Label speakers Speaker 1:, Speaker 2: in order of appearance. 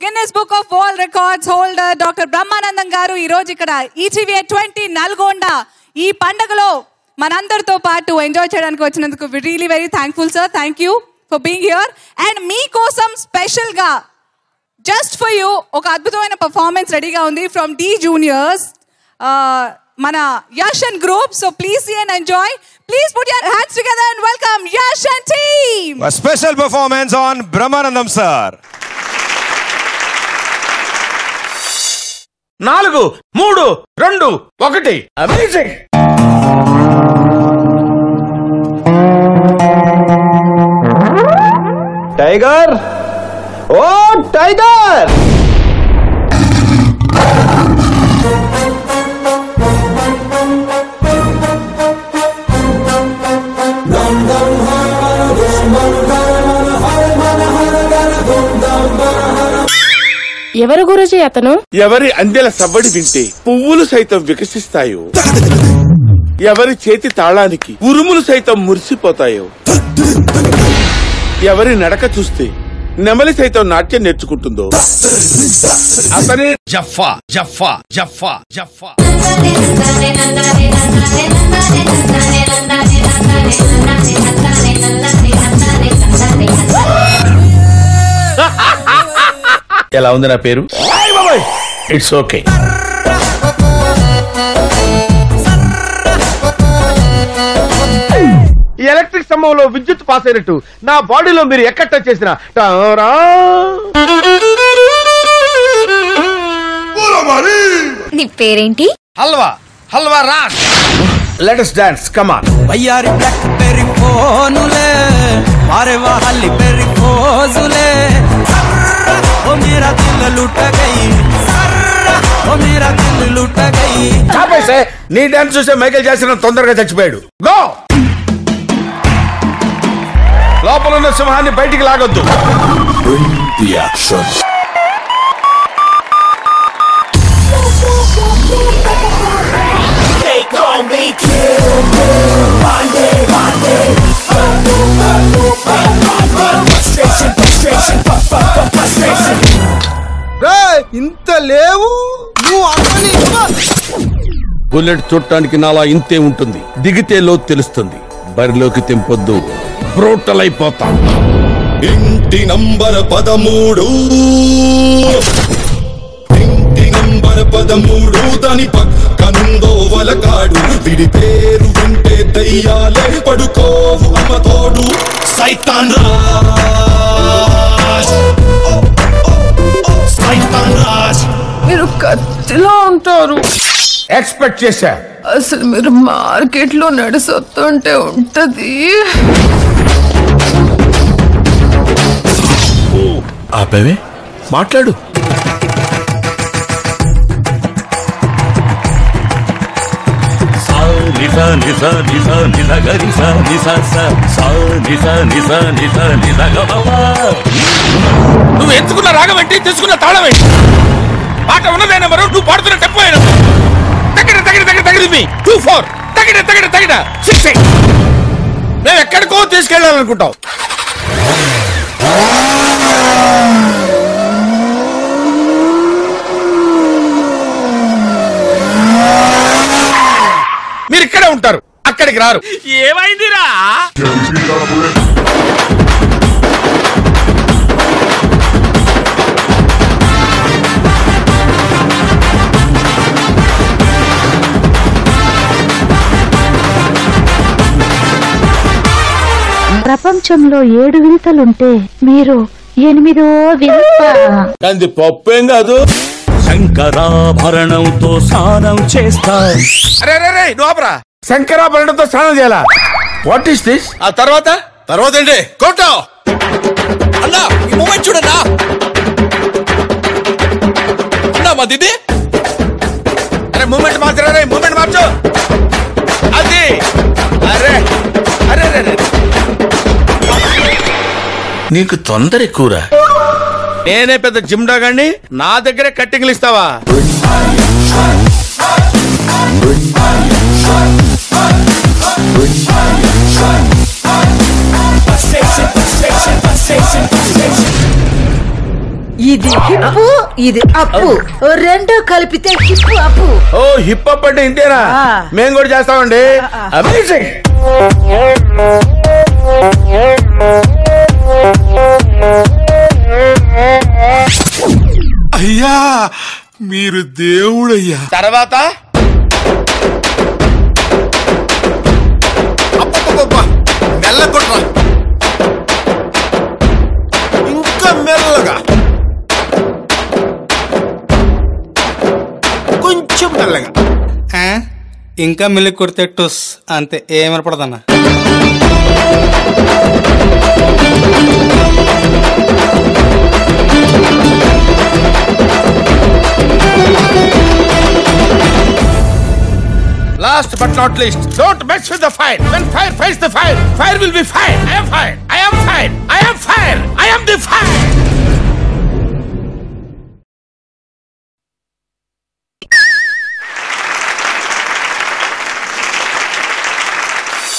Speaker 1: Guinness book of world records holder doctor Brahmanandam గారు ఈ రోజు ఇక్కడ ఈటీవీ 20 నల్గొండ ఈ పండుగలో మనందరితో పాటు ఎంజాయ్ చేయడానికి వచ్చినందుకు really very thankful sir. Thank you for being here. And మీకోసం స్పెషల్ గా జస్ట్ ఫర్ యూ ఒక అద్భుతమైన పర్ఫార్మెన్స్ రెడీగా ఉంది ఫ్రమ్ డి జూనియర్స్ మన Yash and group. So please see and enjoy. Please put your hands together and welcome Yash and team.
Speaker 2: A special performance on Brahmanandam sir.
Speaker 3: 4 3 2 1 Amazing.
Speaker 2: Tiger. Oh, Tiger.
Speaker 4: ఎవరు గురుజీ అతను?
Speaker 3: ఎవరి అందెల సవ్వడి వింటే పువ్వులు సైతం వికసిస్తాయో, ఎవరి చేతి తాళానికి ఉరుములు సైతం మురిసిపోతాయో, ఎవరి నడక చూస్తే నెమలి సైతం నాట్యం నేర్చుకుంటుందో అతనే జఫా జఫా జఫా జఫా. ఎలా ఉంది నా పేరు? It's okay. ఈ ఎలక్ట్రిక్ స్తంభంలో విద్యుత్ పాస్ అయినట్టు నా బాడీలో మీరు ఎక్కడ టచ్ చేసిన
Speaker 4: నీ పేరేంటి?
Speaker 3: Halwa halwa Raj. Let us dance, come on.
Speaker 5: వయ్యారి బ్లాక్ బెర్రీ ఫోనులే మారే వాహల్లి బెర్రీ ఫోజులే ఓ మేరా దిల్ లూట గయి ఓ మేరా దిల్ లూట గయి.
Speaker 3: చాపేసే నీ డాన్స్ చూసే మైకేల్ జాక్సన్ తొందరగా చచ్చిపోయాడు. గో లోపల ఉన్న సింహాన్ని బయటికి లాగొద్దు.
Speaker 5: ఇంత లేవు నువ్వు అమ్మని.
Speaker 3: బుల్లెట్ చుట్టానికి నాలా ఇంతే ఉంటుంది, దిగితే లోతు తెలుస్తుంది. బరిలోకి తెంపొద్దు, బ్రూటల్ అయిపోతా.
Speaker 6: ఇంటి నంబర్ 13 ఇంటి నంబర్ 13 దాని పక్కనుందో వలకాడు. విడి పేరు వింటే దయ్యాలే పడుకోవు అమ్మతోడు. సైతాన్ రాజ్ సైతాన్ రాజ్.
Speaker 7: మీరు కత్తిలో ఉంటారు.
Speaker 3: ఎక్స్పెక్ట్ చేశా.
Speaker 7: అసలు మీరు మార్కెట్ లో నడిసొస్తుంటే ఉంటది.
Speaker 3: ఆపేవే మాట్లాడు. నువ్వు ఎంచుకున్న రాగం ఏంటి, తీసుకున్న తాళం ఏంటి? పాట ఉన్నదే నెంబరు, నువ్వు పాడుతున్న టెంపో అయినా. తగిడ తగిడ తగిడ తగిడ 2-4 తగిడ తగిడ తగిడ 6 మేము ఎక్కడికో తీసుకెళ్ళాలనుకుంటావు. మీరు ఇక్కడే ఉంటారు, అక్కడికి రారు. ఏమైందిరా?
Speaker 8: ప్రపంచంలో 7 వింతలుంటే మీరు 8వ వింత.
Speaker 3: అది పప్పేం కాదు.
Speaker 5: శంకరాభరణంతో స్నానం చేస్తా.
Speaker 3: అరే నువ్వురా, శంకరాభరణంతో స్నానం చేయాలా? What is this? ఆ తర్వాత
Speaker 6: ఏంటి కోటో
Speaker 5: అన్నా ఈ మూమెంట్ చూడన్నా. అన్నా మా దిది.
Speaker 3: అరే మూమెంట్ మార్చరా, మూమెంట్ మార్చు. అది అరే అరే అరే నీకు తొందర ఎక్కువరా. నేనే పెద్ద జిమ్ డాగాన్ని, నా దగ్గరే కట్టింగ్లు ఇస్తావా?
Speaker 9: ఇది హిప్పు ఇది అప్పు రెండో కలిపితే హిప్పు అప్పు.
Speaker 3: ఓ హిప్ అప్ అంటే ఇంతేనా? మేము కూడా చేస్తామండి. అమేజింగ్.
Speaker 6: అయ్యా మీరు దేవుడయ్యా.
Speaker 3: తర్వాత
Speaker 6: మెల్ల కొట్రా, ఇంకా మెల్లగా, కొంచెం మెల్లగా.
Speaker 10: ఇంకా మెల్లి కొడితే టూస్ అంతే, ఏమనపడదన్నా.
Speaker 3: Last but not least, don't mess with the fire. When fire fights the fire, fire will be fire. I am fire. I am fire. I am fire. I am the fire.